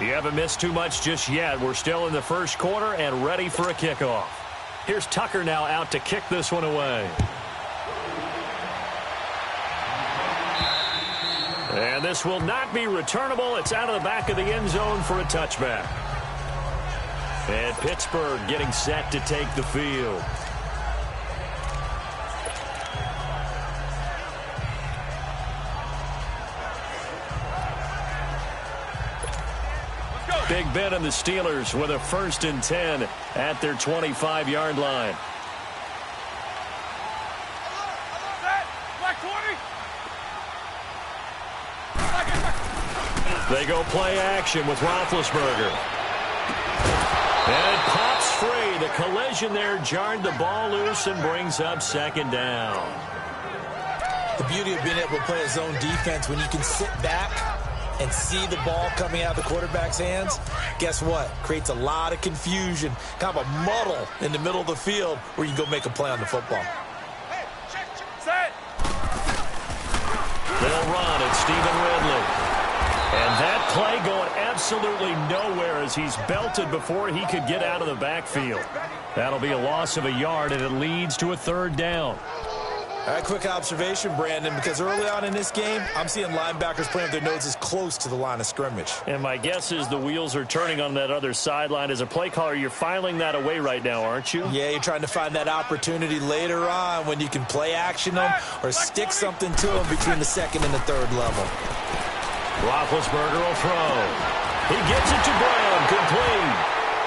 You haven't missed too much just yet. We're still in the first quarter and ready for a kickoff. Here's Tucker now out to kick this one away. And this will not be returnable. It's out of the back of the end zone for a touchback. And Pittsburgh getting set to take the field. Big Ben and the Steelers with a 1st and 10 at their 25-yard line. They go play action with Roethlisberger. And it pops free. The collision there jarred the ball loose and brings up 2nd down. The beauty of being able to play a zone defense when you can sit back and see the ball coming out of the quarterback's hands, guess what? Creates a lot of confusion, kind of a muddle in the middle of the field where you can go make a play on the football. They'll run at Stephen Ridley. And that play going absolutely nowhere as he's belted before he could get out of the backfield. That'll be a loss of a yard, and it leads to a 3rd down. All right, quick observation, Brandon, because early on in this game, I'm seeing linebackers playing with their noses close to the line of scrimmage. And my guess is the wheels are turning on that other sideline. As a play caller, you're filing that away right now, aren't you? Yeah, you're trying to find that opportunity later on when you can play action them or stick something to them between the 2nd and the 3rd level. Roethlisberger will throw. He gets it to Brown, complete.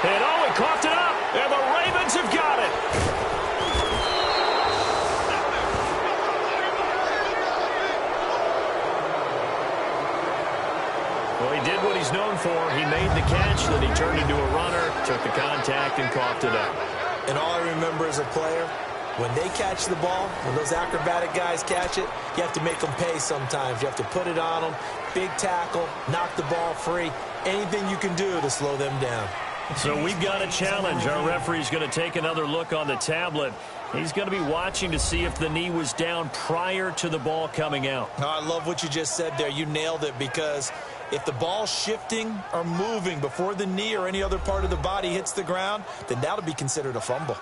And he coughed it up, and the Ravens have got it. Well, he did what he's known for. He made the catch, then he turned into a runner, took the contact, and coughed it up. And all I remember as a player, when they catch the ball, when those acrobatic guys catch it, you have to make them pay sometimes. You have to put it on them, big tackle, knock the ball free, anything you can do to slow them down. So we've got a challenge. Our referee's going to take another look on the tablet. He's going to be watching to see if the knee was down prior to the ball coming out. Oh, I love what you just said there. You nailed it, because if the ball's shifting or moving before the knee or any other part of the body hits the ground, then that'll be considered a fumble.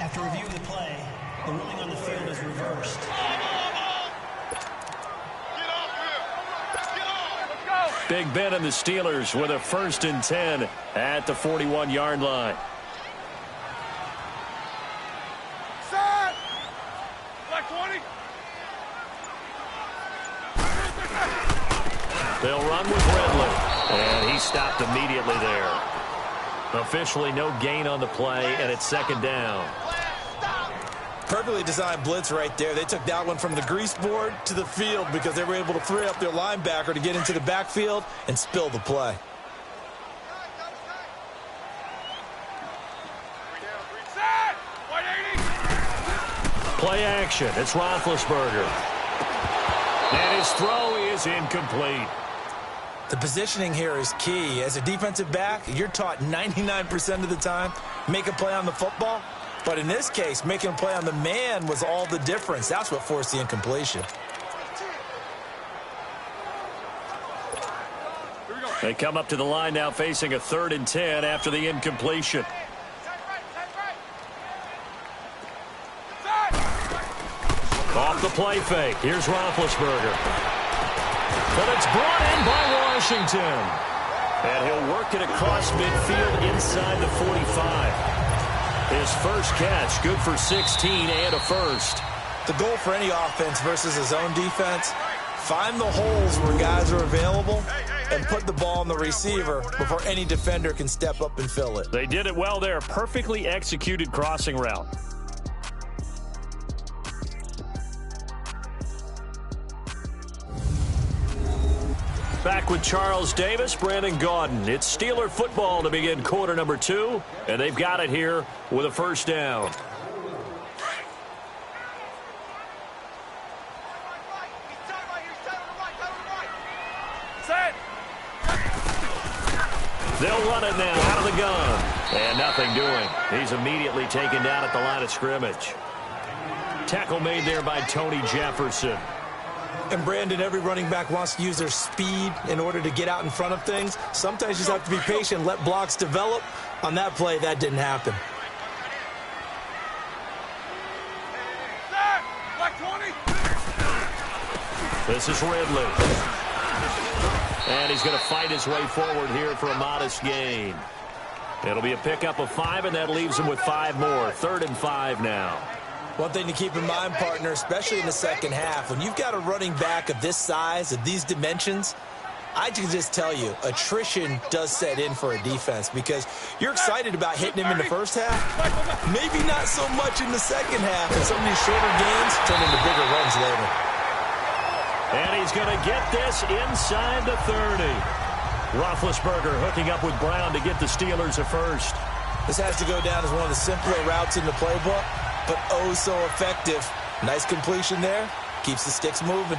After review of the play, the ruling on the field is reversed. Big Ben and the Steelers with a 1st and 10 at the 41-yard line. Set! Black 20. They'll run with Ridley, and he stopped immediately there. Officially no gain on the play, and it's 2nd down. Perfectly designed blitz right there. They took that one from the grease board to the field because they were able to free up their linebacker to get into the backfield and spill the play. Play action. It's Roethlisberger. And his throw is incomplete. The positioning here is key. As a defensive back, you're taught 99% of the time, make a play on the football. But in this case, making a play on the man was all the difference. That's what forced the incompletion. They come up to the line now facing a 3rd and 10 after the incompletion. Off the play fake. Here's Roethlisberger. But it's brought in by Washington. And he'll work it across midfield inside the 45. His first catch, good for 16 and a 1st. The goal for any offense versus a zone defense, find the holes where guys are available and put the ball on the receiver before any defender can step up and fill it. They did it well there. Perfectly executed crossing route. Back with Charles Davis, Brandon Gaudin. It's Steeler football to begin quarter number 2, and they've got it here with a 1st down. They'll run it now out of the gun. And nothing doing. He's immediately taken down at the line of scrimmage. Tackle made there by Tony Jefferson. And Brandon, every running back wants to use their speed in order to get out in front of things. Sometimes you just have to be patient, let blocks develop. On that play, that didn't happen. This is Ridley. And he's going to fight his way forward here for a modest gain. It'll be a pickup of 5, and that leaves him with 5 more. 3rd and 5 now. One thing to keep in mind, partner, especially in the second half, when you've got a running back of this size, of these dimensions, I can just tell you, attrition does set in for a defense because you're excited about hitting him in the first half. Maybe not so much in the second half, and some of these shorter gains turn into bigger runs later. And he's going to get this inside the 30. Roethlisberger hooking up with Brown to get the Steelers a first. This has to go down as one of the simpler routes in the playbook, but oh so effective. Nice completion there. Keeps the sticks moving.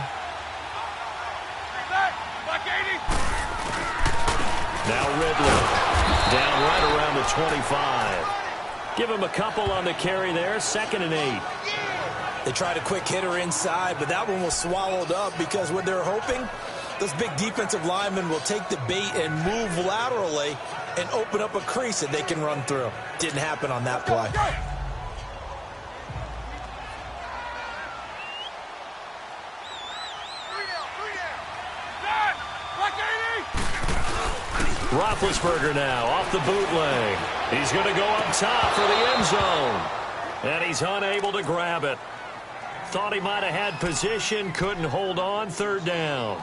Now Ridley down right around the 25. Give him a couple on the carry there. 2nd and 8. They tried a quick hitter inside, but that one was swallowed up because what they're hoping, those big defensive linemen will take the bait and move laterally and open up a crease that they can run through. Didn't happen on that play. Roethlisberger now off the bootleg. He's going to go up top for the end zone. And he's unable to grab it. Thought he might have had position, couldn't hold on. 3rd down.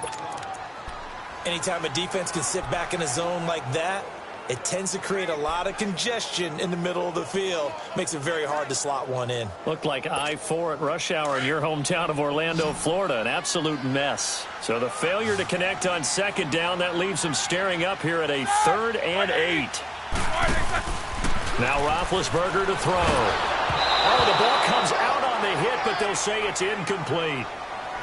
Anytime a defense can sit back in a zone like that, it tends to create a lot of congestion in the middle of the field. Makes it very hard to slot one in. Looked like I-4 at rush hour in your hometown of Orlando, Florida. An absolute mess. So the failure to connect on 2nd down, that leaves him staring up here at a 3rd and 8. Now Roethlisberger to throw. Oh, the ball comes out on the hit, but they'll say it's incomplete.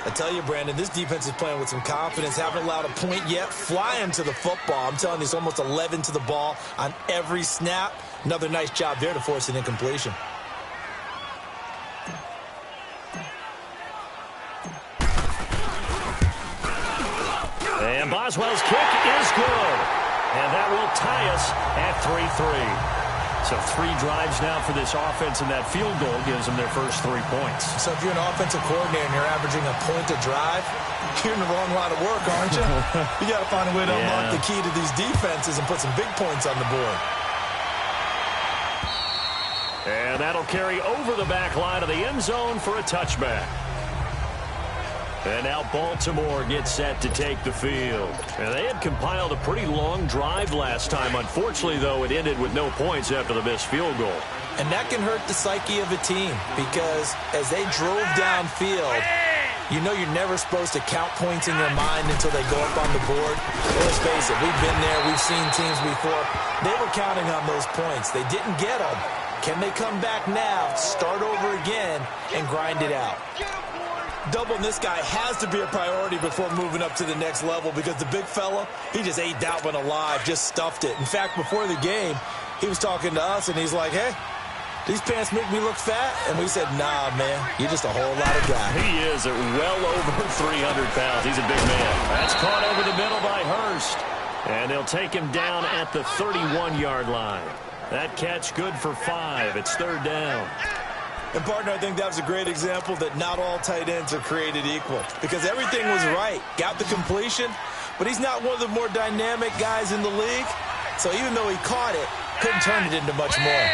I tell you, Brandon, this defense is playing with some confidence. Haven't allowed a point yet. Flying to the football. I'm telling you, it's almost 11 to the ball on every snap. Another nice job there to force an incompletion. And Boswell's kick is good. And that will tie us at 3-3. So 3 drives now for this offense, and that field goal gives them their first 3 points. So if you're an offensive coordinator and you're averaging a point a drive, you're in the wrong line of work, aren't you? You got to find a way to unlock the key to these defenses and put some big points on the board. And that'll carry over the back line of the end zone for a touchback. And now Baltimore gets set to take the field. And they had compiled a pretty long drive last time. Unfortunately, though, it ended with no points after the missed field goal. And that can hurt the psyche of a team because as they drove downfield, you know you're never supposed to count points in your mind until they go up on the board. Let's face it, we've been there, we've seen teams before. They were counting on those points. They didn't get them. Can they come back now, start over again, and grind it out? Doubling this guy has to be a priority before moving up to the next level because the big fella, he just ate that one alive, just stuffed it. In fact, before the game, he was talking to us, and he's like, hey, these pants make me look fat? And we said, nah, man, you're just a whole lot of guy. He is at well over 300 pounds. He's a big man. That's caught over the middle by Hurst. And they'll take him down at the 31-yard line. That catch good for 5. It's 3rd down. And, partner, I think that was a great example that not all tight ends are created equal because everything was right. Got the completion, but he's not one of the more dynamic guys in the league. So even though he caught it, couldn't turn it into much more.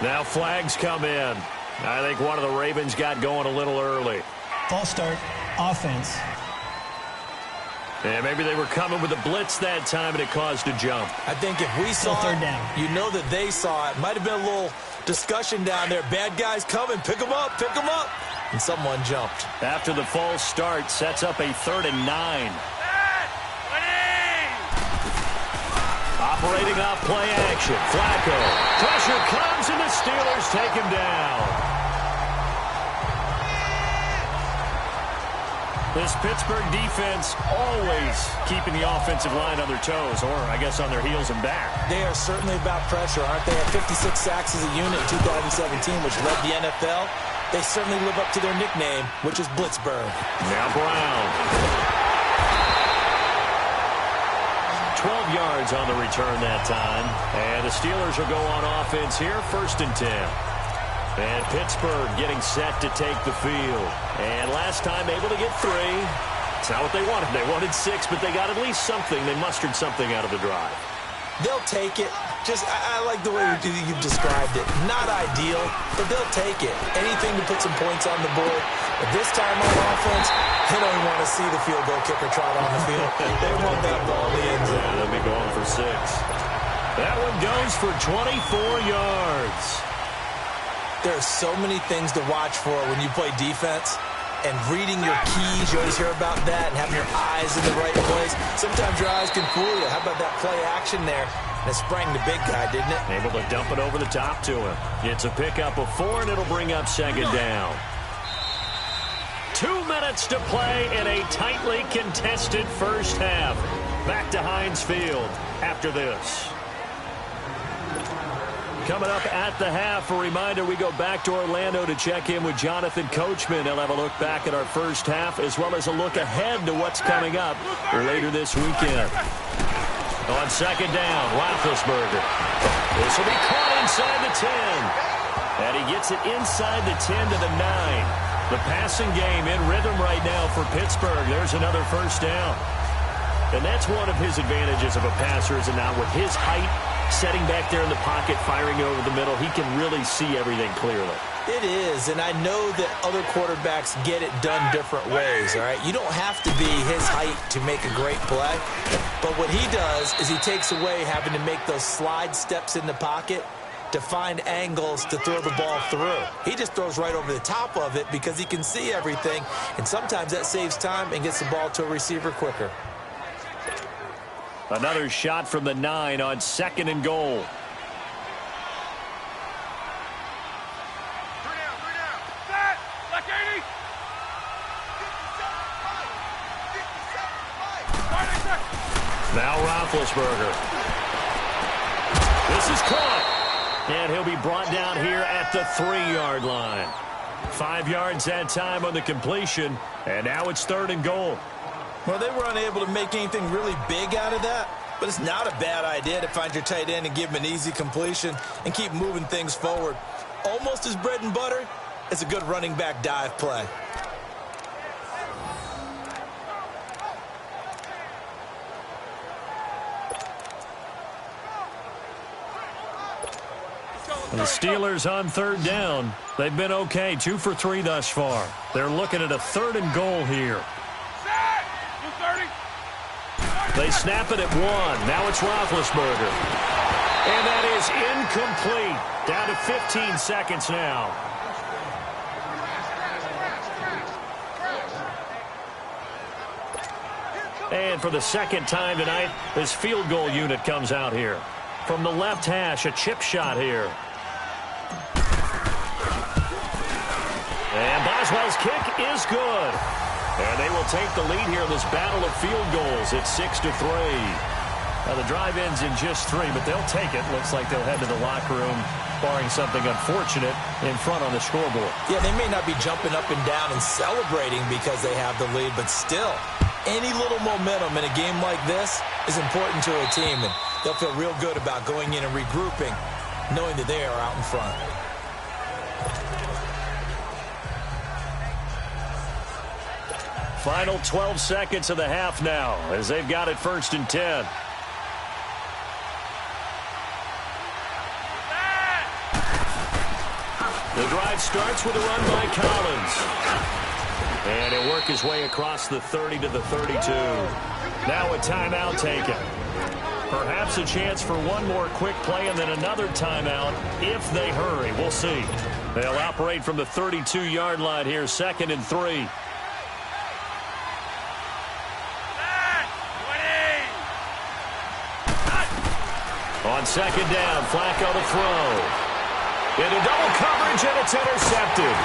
Now flags come in. I think one of the Ravens got going a little early. False start, offense. And maybe they were coming with a blitz that time, and it caused a jump. I think if we saw it, you know that they saw it. Might have been a little discussion down there. Bad guys coming. Pick them up. Pick them up. And someone jumped. After the false start, sets up a 3rd and 9. Operating off play action. Flacco. Pressure comes, and the Steelers take him down. This Pittsburgh defense always keeping the offensive line on their toes, or I guess on their heels and back. They are certainly about pressure, aren't they? At 56 sacks as a unit in 2017, which led the NFL. They certainly live up to their nickname, which is Blitzburg. Now Brown. 12 yards on the return that time. And the Steelers will go on offense here, 1st and 10. And Pittsburgh getting set to take the field. And last time able to get 3. It's not what they wanted. They wanted 6, but they got at least something. They mustered something out of the drive. They'll take it. I like the way you've described it. Not ideal, but they'll take it. Anything to put some points on the board. But this time on offense, they don't even want to see the field goal kicker trot on the field. They want that ball in the end zone. Yeah, they'll be going for 6. That one goes for 24 yards. There are so many things to watch for when you play defense. And reading your keys, you always hear about that, and having your eyes in the right place. Sometimes your eyes can fool you. How about that play action there? That sprang the big guy, didn't it? Able to dump it over the top to him. It's a pickup of 4, and it'll bring up 2nd down. 2 minutes to play in a tightly contested first half. Back to Heinz Field after this. Coming up at the half, a reminder, we go back to Orlando to check in with Jonathan Coachman. He'll have a look back at our first half as well as a look ahead to what's coming up later this weekend. On 2nd down, Roethlisberger. This will be caught inside the 10. And he gets it inside the 10 to the 9. The passing game in rhythm right now for Pittsburgh. There's another 1st down. And that's one of his advantages of a passer, is now with his height, setting back there in the pocket, firing over the middle, he can really see everything clearly. It is, and I know that other quarterbacks get it done different ways, all right? You don't have to be his height to make a great play, but what he does is he takes away having to make those slide steps in the pocket to find angles to throw the ball through. He just throws right over the top of it because he can see everything, and sometimes that saves time and gets the ball to a receiver quicker. Another shot from the 9 on 2nd and goal. 3 down. Set. Like 80. Now Roethlisberger. This is caught. And he'll be brought down here at the 3-yard line. 5 yards that time on the completion. And now it's 3rd and goal. Well, they were unable to make anything really big out of that, but it's not a bad idea to find your tight end and give him an easy completion and keep moving things forward. Almost as bread and butter as a good running back dive play. The Steelers on 3rd down. They've been okay, 2 for 3 thus far. They're looking at a 3rd and goal here. They snap it at 1. Now it's Roethlisberger. And that is incomplete. Down to 15 seconds now. And for the 2nd time tonight, this field goal unit comes out here. From the left hash, a chip shot here. And Boswell's kick is good. And they will take the lead here in this battle of field goals. It's 6-3. Now the drive ends in just 3, but they'll take it. Looks like they'll head to the locker room, barring something unfortunate, in front on the scoreboard. Yeah, they may not be jumping up and down and celebrating because they have the lead, but still, any little momentum in a game like this is important to a team, and they'll feel real good about going in and regrouping, knowing that they are out in front. Final 12 seconds of the half now as they've got it 1st and 10. The drive starts with a run by Collins. And he'll work his way across the 30 to the 32. Now a timeout taken. Perhaps a chance for one more quick play and then another timeout if they hurry. We'll see. They'll operate from the 32-yard line here, 2nd and 3. On 2nd down, Flacco to throw. Into double coverage, and it's intercepted.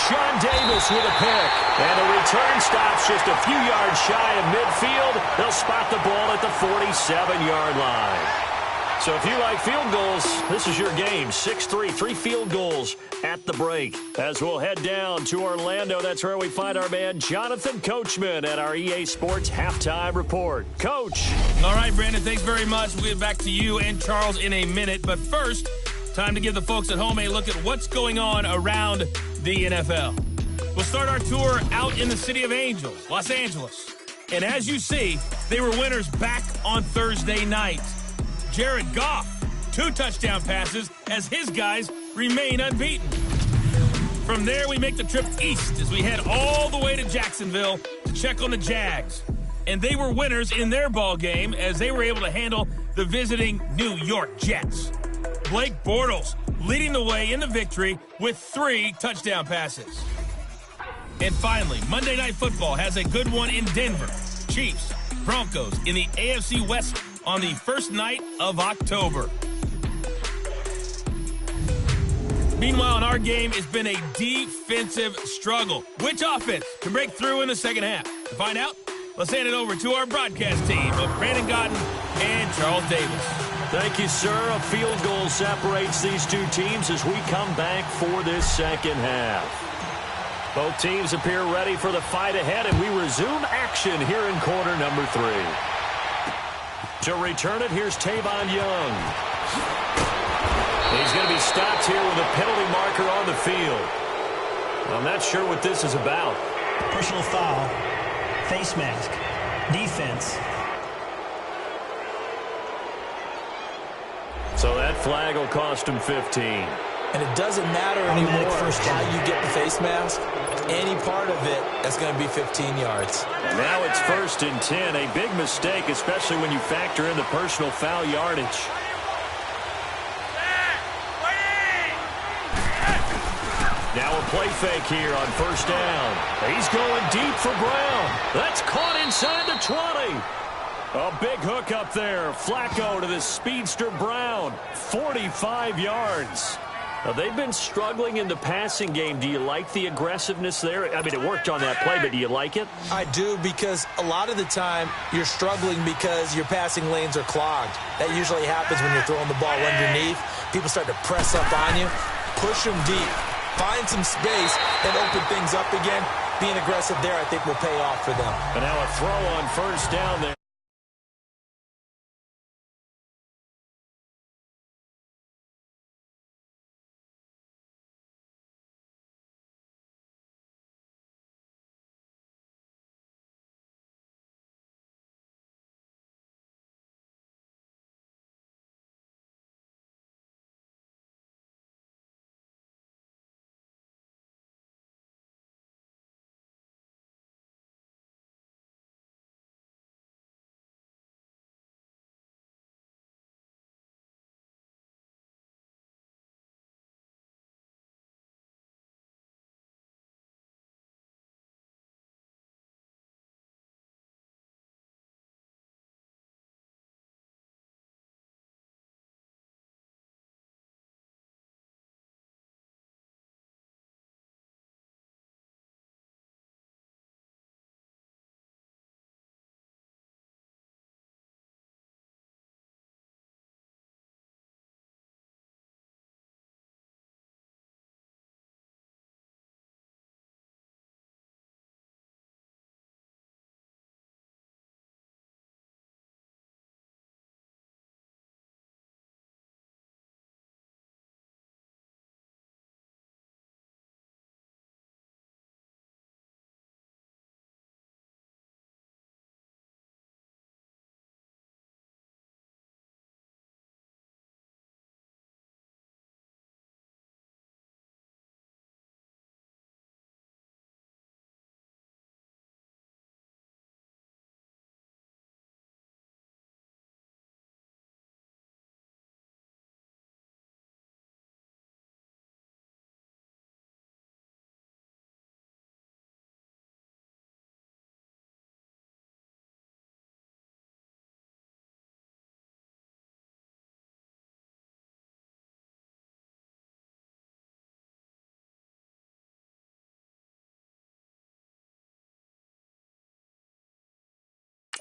Sean Davis with a pick. And the return stops just a few yards shy of midfield. They'll spot the ball at the 47-yard line. So if you like field goals, this is your game. 6-3, 3 field goals at the break. As we'll head down to Orlando, that's where we find our man Jonathan Coachman at our EA Sports Halftime Report. Coach. All right, Brandon, thanks very much. We'll get back to you and Charles in a minute. But first, time to give the folks at home a look at what's going on around the NFL. We'll start our tour out in the City of Angels, Los Angeles. And as you see, they were winners back on Thursday night. Jared Goff, 2 touchdown passes as his guys remain unbeaten. From there, we make the trip east as we head all the way to Jacksonville to check on the Jags. And they were winners in their ball game as they were able to handle the visiting New York Jets. Blake Bortles leading the way in the victory with 3 touchdown passes. And finally, Monday Night Football has a good one in Denver. Chiefs, Broncos in the AFC West on the first night of October. Meanwhile, in our game, it's been a defensive struggle. Which offense can break through in the second half? To find out, let's hand it over to our broadcast team of Brandon Gotten and Charles Davis. Thank you, sir. A field goal separates these two teams as we come back for this second half. Both teams appear ready for the fight ahead, and we resume action here in quarter number 3. To return it, here's Tavon Young. He's going to be stopped here with a penalty marker on the field. I'm not sure what this is about. Personal foul, face mask, defense. So that flag will cost him 15. And it doesn't matter anymore how you get the face mask. Any part of it, that's going to be 15 yards. And now it's 1st and 10. A big mistake, especially when you factor in the personal foul yardage. Now a play fake here on 1st down. He's going deep for Brown. That's caught inside the 20. A big hook up there. Flacco to the speedster Brown. 45 yards. Now, they've been struggling in the passing game. Do you like the aggressiveness there? I mean, it worked on that play, but do you like it? I do, because a lot of the time you're struggling because your passing lanes are clogged. That usually happens when you're throwing the ball underneath. People start to press up on you. Push them deep. Find some space and open things up again. Being aggressive there, I think, will pay off for them. And now a throw on 1st down there.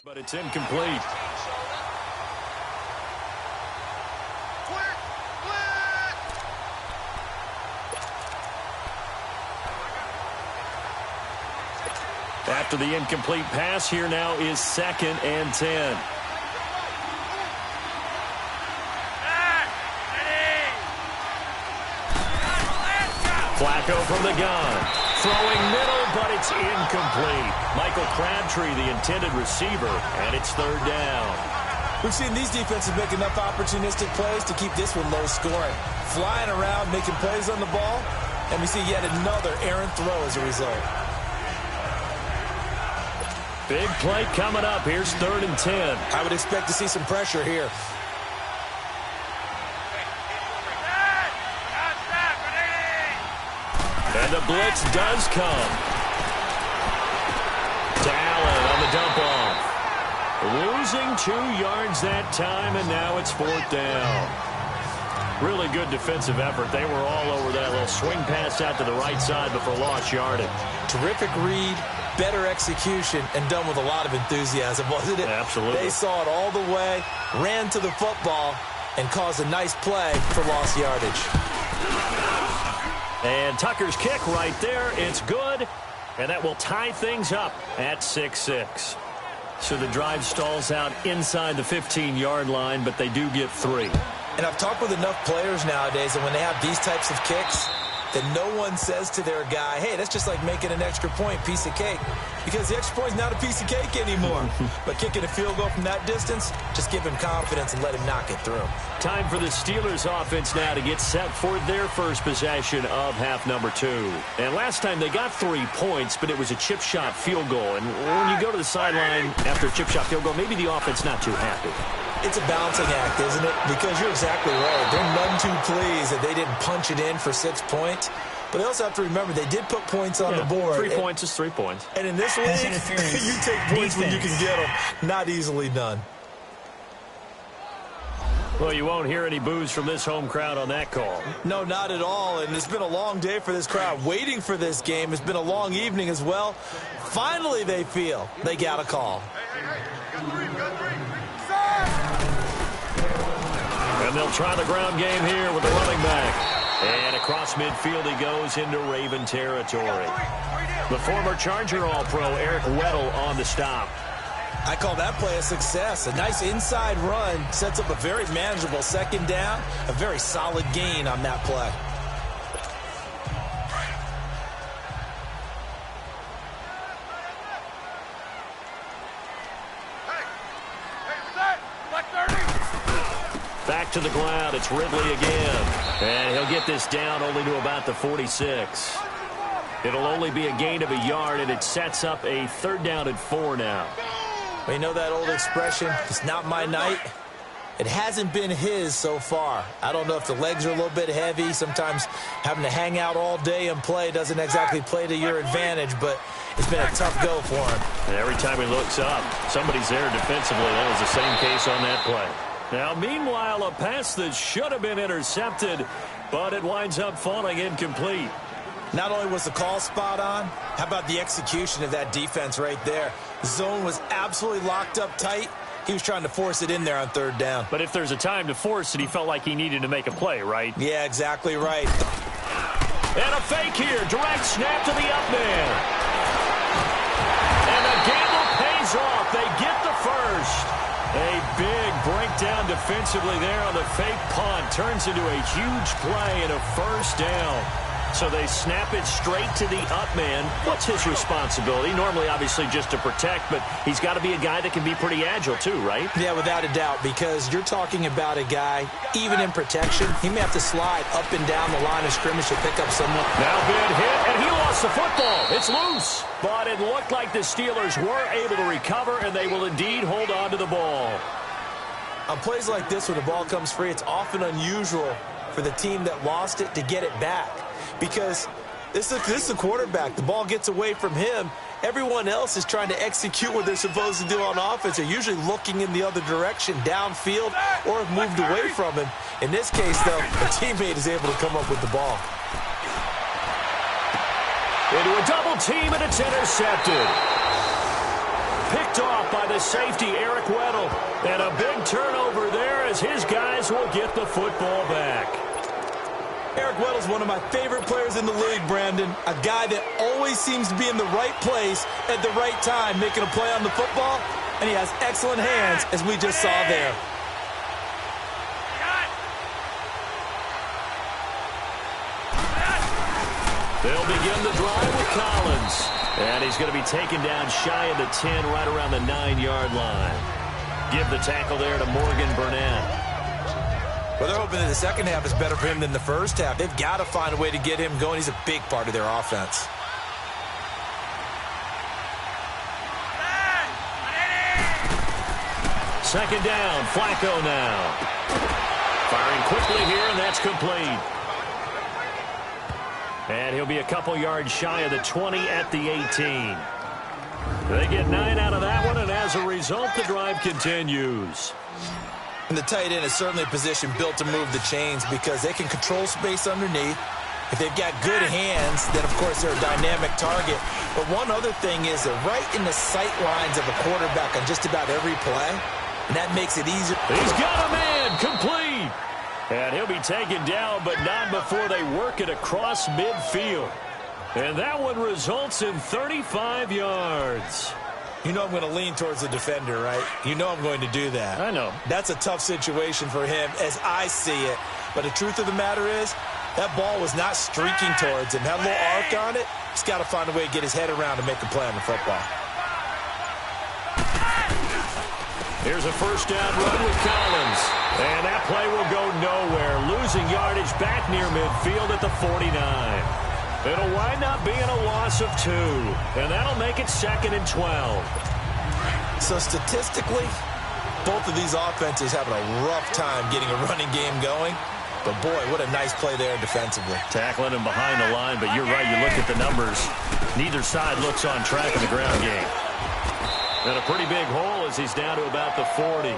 But it's incomplete. After the incomplete pass, here now is 2nd and 10. Flacco from the gun. Throwing middle, but it's incomplete. Michael Crabtree, the intended receiver, and it's 3rd down. We've seen these defenses make enough opportunistic plays to keep this one low scoring. Flying around, making plays on the ball, and we see yet another errant throw as a result. Big play coming up. Here's 3rd and 10. I would expect to see some pressure here. And the blitz does come. To Allen on the dump off. Losing 2 yards that time, and now it's 4th down. Really good defensive effort. They were all over that little swing pass out to the right side before lost yardage. Terrific read, better execution, and done with a lot of enthusiasm, wasn't it? Absolutely. They saw it all the way, ran to the football, and caused a nice play for lost yardage. And Tucker's kick right there. It's good, and that will tie things up at 6-6. So the drive stalls out inside the 15-yard line, but they do get 3. And I've talked with enough players nowadays, and when they have these types of kicks, that no one says to their guy, hey, that's just like making an extra point, piece of cake. Because the extra point is not a piece of cake anymore. But kicking a field goal from that distance, just give him confidence and let him knock it through. Time for the Steelers offense now to get set for their first possession of half number 2. And last time they got 3 points, but it was a chip shot field goal. And when you go to the sideline after a chip shot field goal, maybe the offense not too happy. It's a balancing act, isn't it? Because you're exactly right. They're none too pleased that they didn't punch it in for 6 points. But they also have to remember they did put points on the board. 3 points is 3 points. And in this league, you take points when you can get them. Not easily done. Well, you won't hear any boos from this home crowd on that call. No, not at all. And it's been a long day for this crowd waiting for this game. It's been a long evening as well. Finally, they feel they got a call. And they'll try the ground game here with the running back. And across midfield he goes into Raven territory. The former Charger All-Pro Eric Weddle on the stop. I call that play a success. A nice inside run sets up a very manageable 2nd down. A very solid gain on that play. Back to the ground. It's Ridley again. And he'll get this down only to about the 46. It'll only be a gain of a yard, and it sets up a 3rd down and 4 now. We know that old expression, it's not my night. It hasn't been his so far. I don't know if the legs are a little bit heavy. Sometimes having to hang out all day and play doesn't exactly play to your advantage, but it's been a tough go for him. And every time he looks up, somebody's there defensively. That was the same case on that play. Now, meanwhile, a pass that should have been intercepted, but it winds up falling incomplete. Not only was the call spot on, how about the execution of that defense right there? The zone was absolutely locked up tight. He was trying to force it in there on 3rd down. But if there's a time to force it, he felt like he needed to make a play, right? Yeah, exactly right. And a fake here. Direct snap to the up man. And the gamble pays off. They get the first. A big breakdown defensively there on the fake punt. Turns into a huge play and a 1st down. So they snap it straight to the up man. What's his responsibility? Normally, obviously, just to protect, but he's got to be a guy that can be pretty agile too, right? Yeah, without a doubt, because you're talking about a guy, even in protection, he may have to slide up and down the line of scrimmage to pick up someone. Now big hit, and he lost the football. It's loose. But it looked like the Steelers were able to recover, and they will indeed hold on to the ball. On plays like this, when the ball comes free, it's often unusual for the team that lost it to get it back. Because this is a quarterback. The ball gets away from him. Everyone else is trying to execute what they're supposed to do on offense. They're usually looking in the other direction, downfield, or have moved away from him. In this case, though, a teammate is able to come up with the ball. Into a double team, and it's intercepted. Picked off by the safety, Eric Weddle. And a big turnover there as his guys will get the football back. Eric Weddle's one of my favorite players in the league, Brandon. A guy that always seems to be in the right place at the right time, making a play on the football, and he has excellent hands, as we just saw there. They'll begin the drive with Collins. And he's going to be taken down shy of the 10, right around the 9-yard line. Give the tackle there to Morgan Burnett. Well, they're hoping that the second half is better for him than the first half. They've got to find a way to get him going. He's a big part of their offense. Second down, Flacco now. Firing quickly here, and that's complete. And he'll be a couple yards shy of the 20 at the 18. They get 9 out of that one, and as a result, the drive continues. And the tight end is certainly a position built to move the chains because they can control space underneath. If they've got good hands, then, of course, they're a dynamic target. But one other thing is they're right in the sight lines of a quarterback on just about every play, and that makes it easier. He's got a man, complete. And he'll be taken down, but not before they work it across midfield. And that one results in 35 yards. You know I'm going to lean towards the defender, right? You know I'm going to do that. I know. That's a tough situation for him as I see it. But the truth of the matter is, that ball was not streaking towards him. Had a little arc on it. He's got to find a way to get his head around and make a play on the football. Here's a first down run with Collins. And that play will go nowhere. Losing yardage back near midfield at the 49. It'll wind up being a loss of 2. And that'll make it 2nd and 12. So statistically, both of these offenses having a rough time getting a running game going. But boy, what a nice play there defensively. Tackling him behind the line, but you're right, you look at the numbers. Neither side looks on track in the ground game. And a pretty big hole as he's down to about the 40.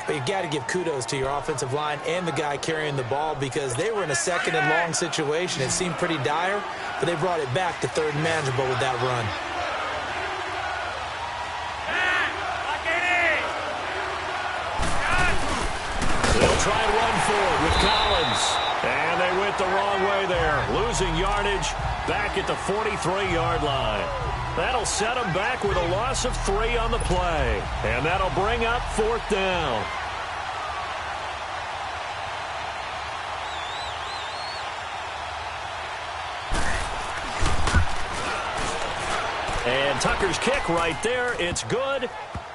But you got to give kudos to your offensive line and the guy carrying the ball because they were in a 2nd and long situation. It seemed pretty dire, but they brought it back to 3rd and manageable with that run. They'll try and run for it with Collins. And they went the wrong way there. Losing yardage back at the 43-yard line. That'll set them back with a loss of 3 on the play. And that'll bring up 4th down. And Tucker's kick right there. It's good.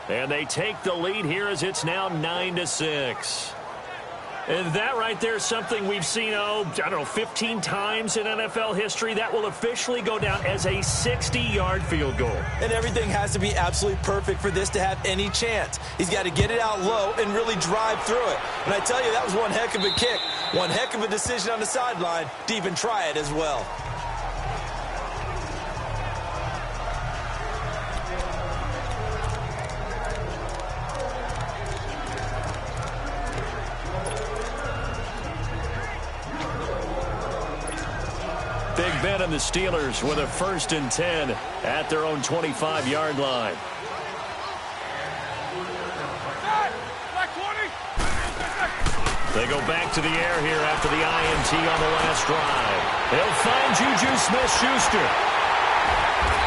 And they take the lead here as it's now 9-6. And that right there is something we've seen, I don't know, 15 times in NFL history. That will officially go down as a 60-yard field goal. And everything has to be absolutely perfect for this to have any chance. He's got to get it out low and really drive through it. And I tell you, that was one heck of a kick. One heck of a decision on the sideline to even try it as well. Big Ben and the Steelers with a 1st and 10 at their own 25-yard line. They go back to the air here after the INT on the last drive. They'll find Juju Smith-Schuster.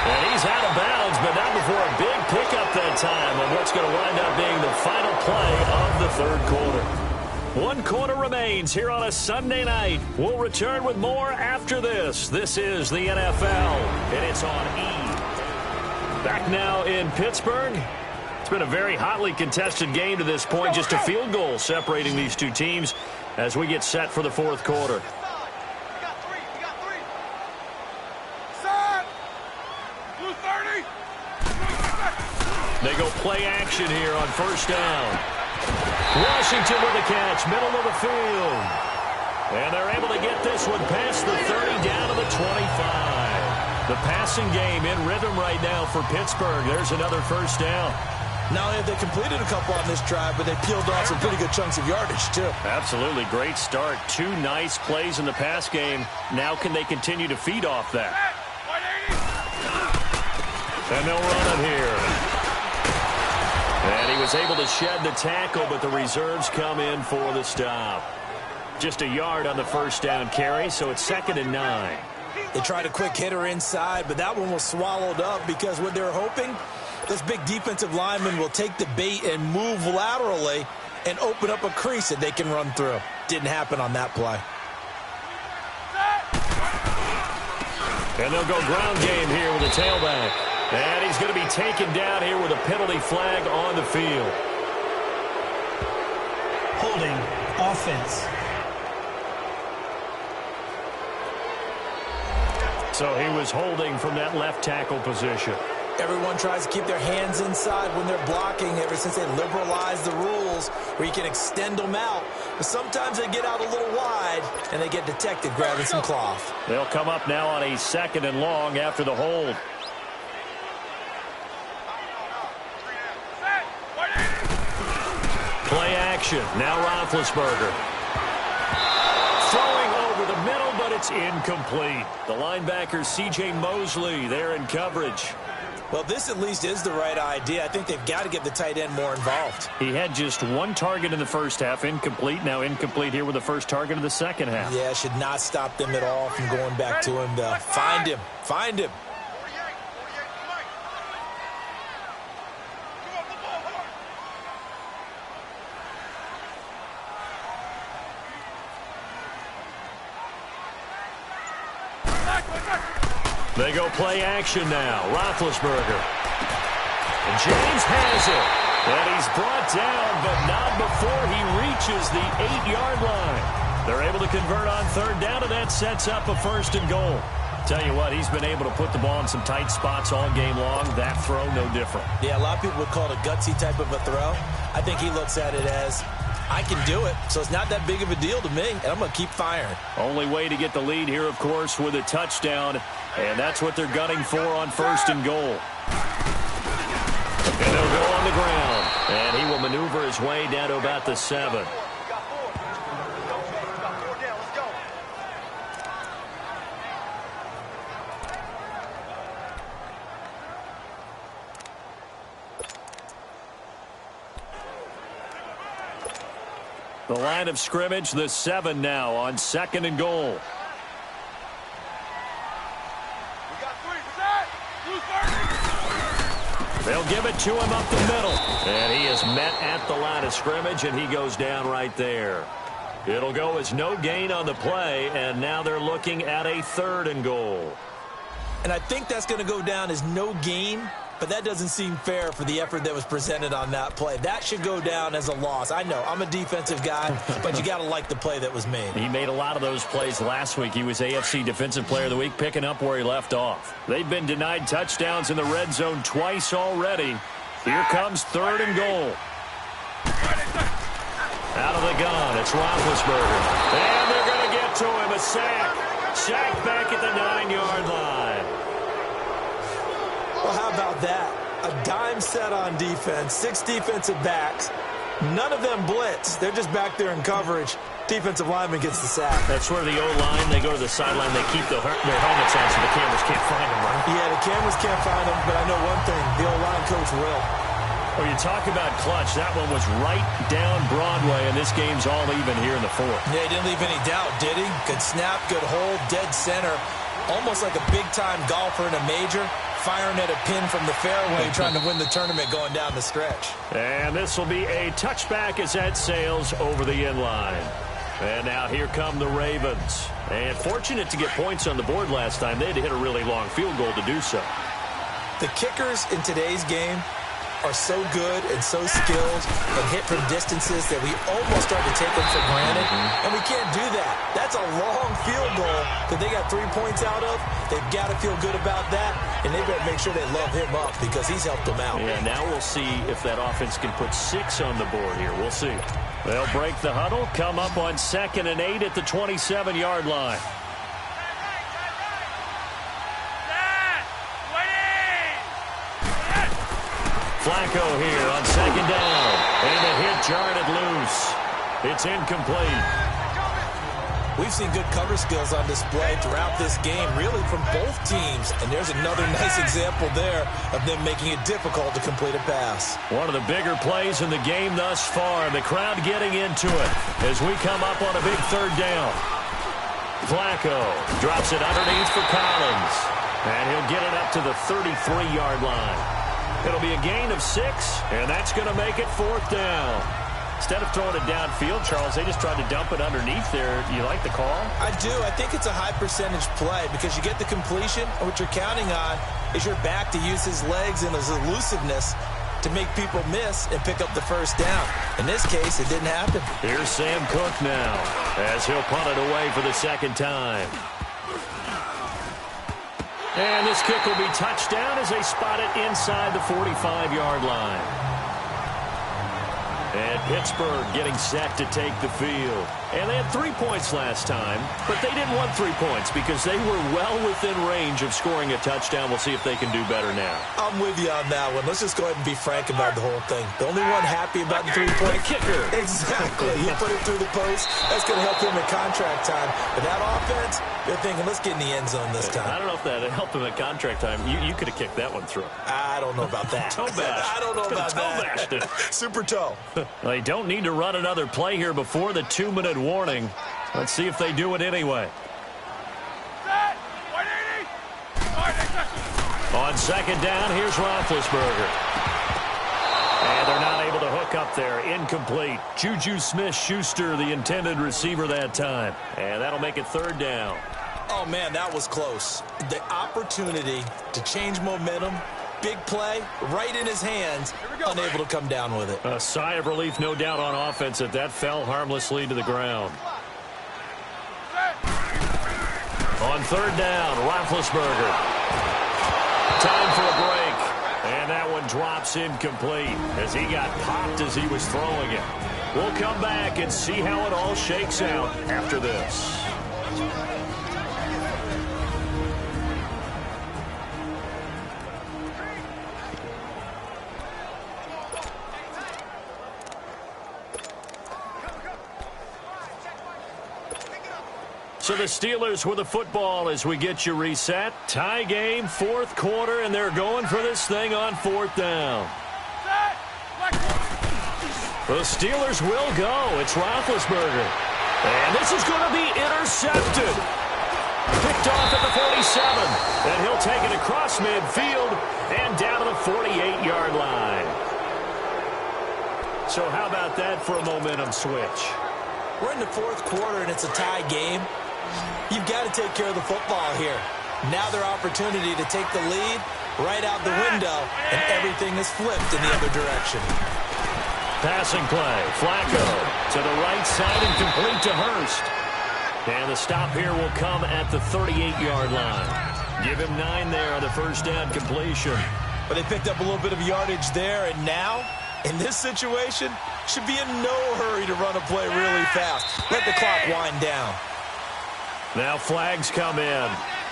And he's out of bounds, but not before a big pickup that time on what's going to wind up being the final play of the 3rd quarter. 1 quarter remains here on a Sunday night. We'll return with more after this. This is the NFL, and it's on E. Back now in Pittsburgh. It's been a very hotly contested game to this point. Just a field goal separating these two teams as we get set for the 4th quarter. They go play action here on 1st down. Washington with a catch, middle of the field. And they're able to get this one past the 30 down to the 25. The passing game in rhythm right now for Pittsburgh. There's another 1st down. Not only have they completed a couple on this drive, but they peeled off some pretty good chunks of yardage, too. Absolutely. Great start. 2 nice plays in the pass game. Now can they continue to feed off that? And they'll run it here. And he was able to shed the tackle, but the reserves come in for the stop. Just a yard on the first down carry, so it's 2nd and 9. They tried a quick hitter inside, but that one was swallowed up because what they're hoping, this big defensive lineman will take the bait and move laterally and open up a crease that they can run through. Didn't happen on that play. And they'll go ground game here with a tailback. And he's going to be taken down here with a penalty flag on the field. Holding offense. So he was holding from that left tackle position. Everyone tries to keep their hands inside when they're blocking ever since they liberalized the rules where you can extend them out. But sometimes they get out a little wide and they get detected grabbing some cloth. They'll come up now on a 2nd and long after the hold. Play action. Now Roethlisberger. Throwing over the middle, but it's incomplete. The linebacker, C.J. Mosley, there in coverage. Well, this at least is the right idea. I think they've got to get the tight end more involved. He had just one target in the first half, incomplete. Now incomplete here with the first target of the second half. Yeah, should not stop them at all from going back to him. Find him. Find him. They go play action now. Roethlisberger. And James has it. And he's brought down, but not before he reaches the 8-yard line. They're able to convert on 3rd down, and that sets up a 1st and goal. Tell you what, he's been able to put the ball in some tight spots all game long. That throw, no different. Yeah, a lot of people would call it a gutsy type of a throw. I think he looks at it as, I can do it, so it's not that big of a deal to me, and I'm going to keep firing. Only way to get the lead here, of course, with a touchdown, and that's what they're gunning for on 1st and goal. And they'll go on the ground, and he will maneuver his way down to about the 7. The line of scrimmage, the 7 now on 2nd and goal. They'll give it to him up the middle. And he is met at the line of scrimmage, and he goes down right there. It'll go as no gain on the play, and now they're looking at a 3rd and goal. And I think that's going to go down as no gain, but that doesn't seem fair for the effort that was presented on that play. That should go down as a loss. I know, I'm a defensive guy, but you got to like the play that was made. He made a lot of those plays last week. He was AFC Defensive Player of the Week, picking up where he left off. They've been denied touchdowns in the red zone twice already. Here comes 3rd and goal. Out of the gun, it's Roethlisberger. And they're going to get to him, a sack. Sack back at the 9-yard line. Well, how about that? A dime set on defense, 6 defensive backs. None of them blitz. They're just back there in coverage. Defensive lineman gets the sack. That's where the O-line, they go to the sideline, they keep their helmets on so the cameras can't find them, right? Yeah, the cameras can't find them, but I know one thing. The O-line coach will. Well, you talk about clutch. That one was right down Broadway, and this game's all even here in the 4th. Yeah, he didn't leave any doubt, did he? Good snap, good hold, dead center. Almost like a big-time golfer in a major, firing at a pin from the fairway, trying to win the tournament going down the stretch. And this will be a touchback as that sails over the inline. And now here come the Ravens. And fortunate to get points on the board last time. They had to hit a really long field goal to do so. The kickers in today's game are so good and so skilled and hit from distances that we almost start to take them for granted, and we can't do that. That's a long field goal that they got 3 points out of. They've got to feel good about that, and they better make sure they love him up because he's helped them out. Yeah, now we'll see if that offense can put 6 on the board here. We'll see. They'll break the huddle, come up on 2nd and 8 at the 27-yard line. Flacco here on 2nd down. And the hit jarred it loose. It's incomplete. We've seen good cover skills on display throughout this game, really from both teams. And there's another nice example there of them making it difficult to complete a pass. One of the bigger plays in the game thus far. The crowd getting into it as we come up on a big third down. Flacco drops it underneath for Collins. And he'll get it up to the 33-yard line. It'll be a gain of 6, and that's going to make it 4th down. Instead of throwing it downfield, Charles, they just tried to dump it underneath there. You like the call? I do. I think it's a high percentage play because you get the completion, and what you're counting on is your back to use his legs and his elusiveness to make people miss and pick up the first down. In this case, it didn't happen. Here's Sam Cook now as he'll punt it away for the second time. And this kick will be touched down as they spot it inside the 45-yard line. And Pittsburgh getting set to take the field. And they had 3 points last time, but they didn't want 3 points because they were well within range of scoring a touchdown. We'll see if they can do better now. I'm with you on that one. Let's just go ahead and be frank about the whole thing. The only one happy about the 3-point kicker. Exactly. He put it through the post. That's going to help him at contract time. But that offense, they're thinking, let's get in the end zone this time. I don't know if that helped him at contract time. You could have kicked that one through. I don't know about that. Toe bash. I don't know about that. Super toe. They don't need to run another play here before the 2-minute warning. Let's see if they do it anyway. On second down, here's Roethlisberger. And they're not able to hook up there. Incomplete. Juju Smith-Schuster, the intended receiver that time. And that'll make it 3rd down. Oh, man, that was close. The opportunity to change momentum, big play, right in his hands, unable to come down with it. A sigh of relief, no doubt, on offense that fell harmlessly to the ground. On 3rd down, Roethlisberger. Time for a break. And that one drops incomplete as he got popped as he was throwing it. We'll come back and see how it all shakes out after this. So the Steelers with the football as we get you reset. Tie game, 4th quarter, and they're going for this thing on 4th down. The Steelers will go. It's Roethlisberger. And this is going to be intercepted. Picked off at the 47. And he'll take it across midfield and down to the 48-yard line. So how about that for a momentum switch? We're in the 4th quarter, and it's a tie game. You've got to take care of the football here. Now their opportunity to take the lead right out the window, and everything is flipped in the other direction. Passing play. Flacco to the right side and complete to Hurst. And the stop here will come at the 38-yard line. Give him 9 there on the first down completion. But they picked up a little bit of yardage there, and now, in this situation, should be in no hurry to run a play really fast. Let the clock wind down. Now flags come in.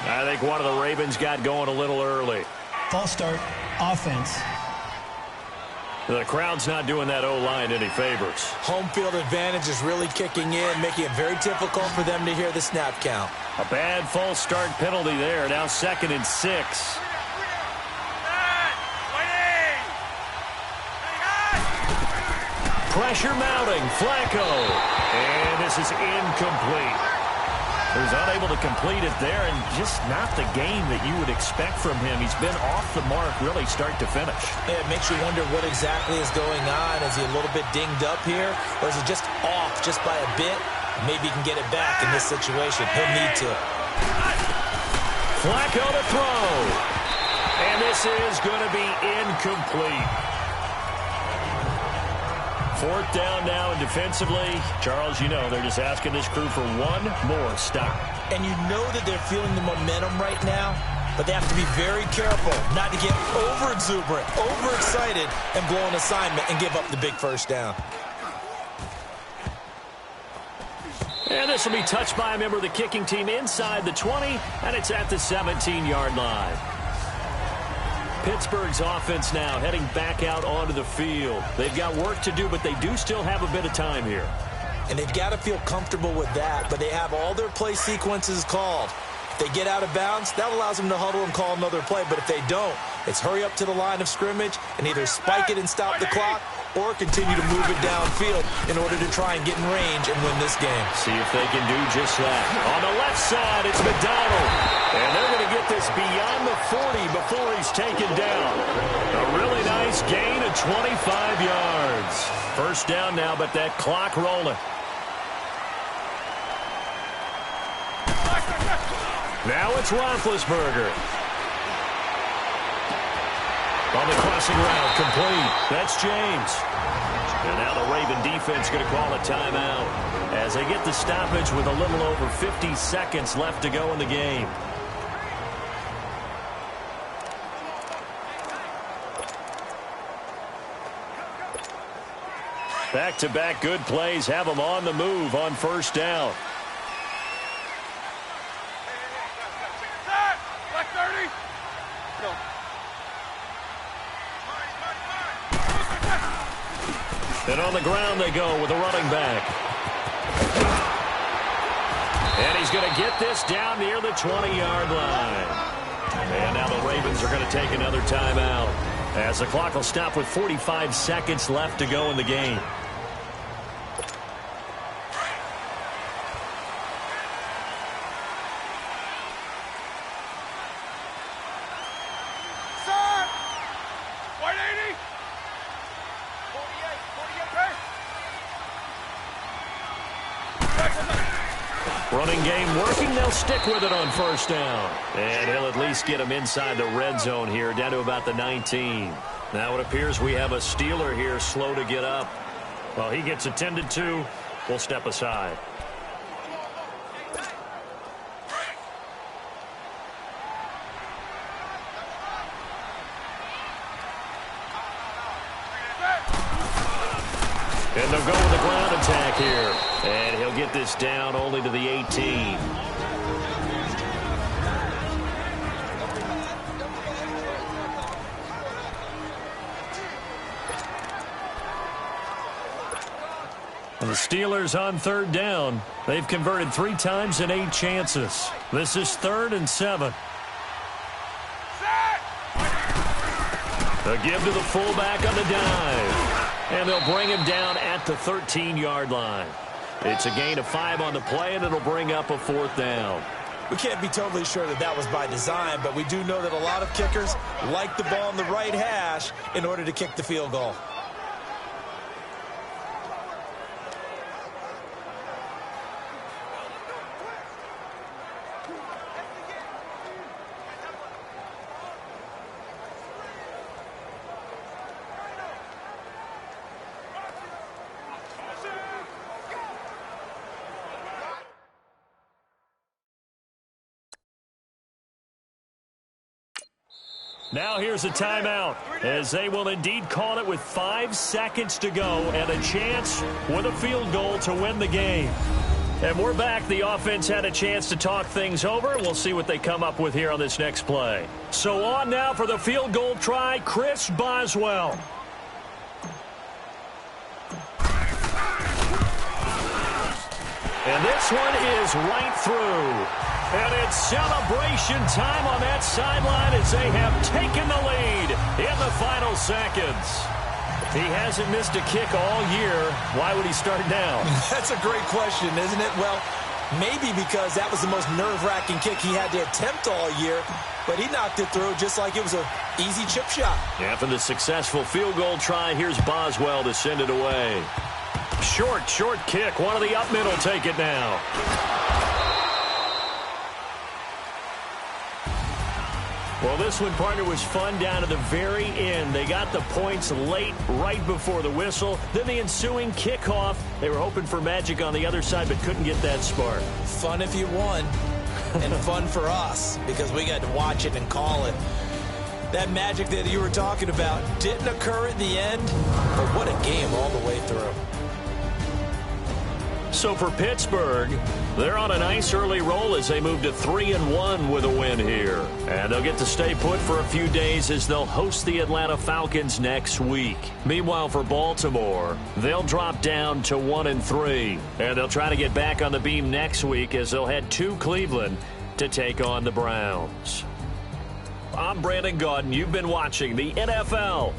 I think one of the Ravens got going a little early. False start, offense. The crowd's not doing that O-line any favors. Home field advantage is really kicking in, making it very difficult for them to hear the snap count. A bad false start penalty there. Now 2nd and 6. Pressure mounting. Flacco. And this is incomplete. He was unable to complete it there, and just not the game that you would expect from him. He's been off the mark really start to finish. It makes you wonder what exactly is going on. Is he a little bit dinged up here, or is he just off just by a bit? Maybe he can get it back in this situation. He'll need to. Flacco to throw. And this is going to be incomplete. 4th down now, and defensively, Charles, you know, they're just asking this crew for one more stop. And you know that they're feeling the momentum right now, but they have to be very careful not to get over-exuberant, overexcited, and blow an assignment and give up the big first down. And this will be touched by a member of the kicking team inside the 20, and it's at the 17-yard line. Pittsburgh's offense now heading back out onto the field. They've got work to do, but they do still have a bit of time here. and they've got to feel comfortable with that, but they have all their play sequences called. If they get out of bounds, that allows them to huddle and call another play, but if they don't, it's hurry up to the line of scrimmage and either spike it and stop the clock or continue to move it downfield in order to try and get in range and win this game. See if they can do just that. On the left side, it's McDonald. And they're going to get this beyond the 40 before he's taken down. A really nice gain of 25 yards. First down now, but that clock rolling. Now it's Roethlisberger. On the crossing route, complete. That's James. And now the Raven defense going to call a timeout as they get the stoppage with a little over 50 seconds left to go in the game. Back-to-back good plays have them on the move on first down. Black 30. Go. And on the ground they go with a running back. And he's going to get this down near the 20-yard line. And now the Ravens are going to take another timeout as the clock will stop with 45 seconds left to go in the game. Running game working. They'll stick with it on first down. And he'll at least get him inside the red zone here, down to about the 19. Now it appears we have a Steeler here slow to get up. Well, he gets attended to. We'll step aside. And they'll go with the ground attack here. And he'll get this down only to the 18. And the Steelers on third down. They've converted 3 times in 8 chances. This is 3rd and 7. A give to the fullback on the dive. And they'll bring him down at the 13-yard line. It's a gain of 5 on the play, and it'll bring up a 4th down. We can't be totally sure that that was by design, but we do know that a lot of kickers like the ball on the right hash in order to kick the field goal. Now here's a timeout, as they will indeed call it with 5 seconds to go and a chance with a field goal to win the game. And we're back. The offense had a chance to talk things over. We'll see what they come up with here on this next play. So on now for the field goal try, Chris Boswell. And this one is right through. And it's celebration time on that sideline as they have taken the lead in the final seconds. He hasn't missed a kick all year. Why would he start now? That's a great question, isn't it? Well, maybe because that was the most nerve-wracking kick he had to attempt all year, but he knocked it through just like it was an easy chip shot. After the successful field goal try, here's Boswell to send it away. Short kick. One of the up middle take it now. Well, this one, partner, was fun down to the very end. They got the points late, right before the whistle. Then the ensuing kickoff. They were hoping for magic on the other side, but couldn't get that spark. Fun if you won, and fun for us, because we got to watch it and call it. That magic that you were talking about didn't occur at the end, but what a game all the way through. So for Pittsburgh, they're on a nice early roll as they move to 3-1 with a win here. And they'll get to stay put for a few days as they'll host the Atlanta Falcons next week. Meanwhile, for Baltimore, they'll drop down to 1-3. And they'll try to get back on the beam next week as they'll head to Cleveland to take on the Browns. I'm Brandon Gaudin. You've been watching the NFL